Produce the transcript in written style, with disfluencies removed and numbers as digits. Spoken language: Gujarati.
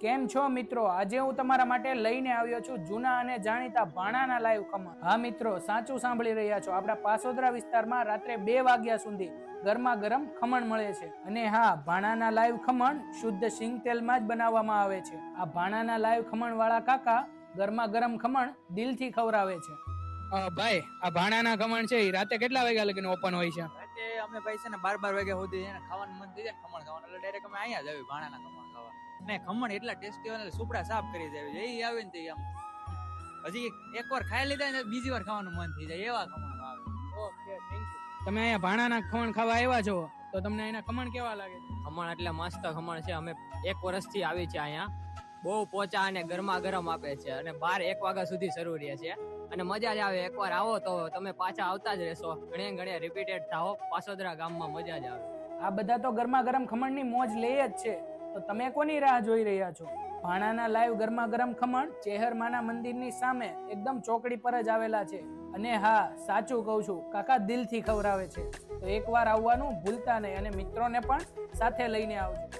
કેમ છો મિત્રો? આજે હું તમારા માટે લઈને આવ્યો છું જૂના અને જાણીતા ભાણાના લાઈવ ખમણ. હા મિત્રો, સાચું સાંભળી રહ્યા છો. આપણા પાસોદરા વિસ્તારમાં રાત્રે 2 વાગ્યા સુધી ગરમા ગરમ ખમણ મળે છે. અને હા, ભાણાના લાઈવ ખમણ શુદ્ધ સિંગ તેલમાં જ બનાવવામાં આવે છે. આ ભાણાના લાઈવ ખમણ વાળા કાકા ગરમા ગરમ ખમણ દિલથી ખવડાવે છે. ભાઈ, આ ભાણાના ખમણ છે રાતે કેટલા વાગ્યા લગીને ઓપન હોય છે? રાતે અમે ભાઈ છે ને 12 વાગ્યા સુધી એને ખાવાનું મન થઈ જાય ખમણ ખાવાનું, એટલે ડાયરેક્ટ અમે અહીંયા જ આવી ભાણાના ખમણ ખાવા. ને ખમણ એટલા ટેસ્ટી હોય ને સુપડા સાફ કરી જાય છે. એ આવે ને તે આમ હજી એકવાર ખાઈ લીધા ને બીજી વાર ખાવાનું મન થઈ જાય એવા ખમણ આવે. Okay, thank you. તમે અહીંયા ભાણાના ખમણ ખાવા આવ્યા છો તો તમને અહીંના ખમણ કેવા લાગે છે? ખમણ એટલે મસ્ત ખમણ છે. અમે 1 વર્ષથી આવી છે અહીંયા. બહુ પોચા અને ગરમા ગરમ આપે છે અને 12-1 વાગ્યા સુધી શરૂ રહે છે અને મજા જ આવે. એકવાર આવો તો તમે પાછા આવતા જ રહેશો. ઘણે રિપીટેડ થાઓ. પાસોદરા ગામમાં મજા જ આવે. આ બધા તો ગરમા ગરમ ખમણની મોજ લે જ છે, તો તમે કોની રાહ જોઈ રહ્યા છો? ભાણાના લાઈવ ગરમા ગરમ ખમણ ચેહરમાના મંદિરની સામે એકદમ ચોકડી પર જ આવેલા છે. અને હા, સાચું કહું છું, કાકા દિલથી ખવડાવે છે. તો એકવાર આવવાનું ભૂલતા નહીં અને મિત્રોને પણ સાથે લઈને આવજો.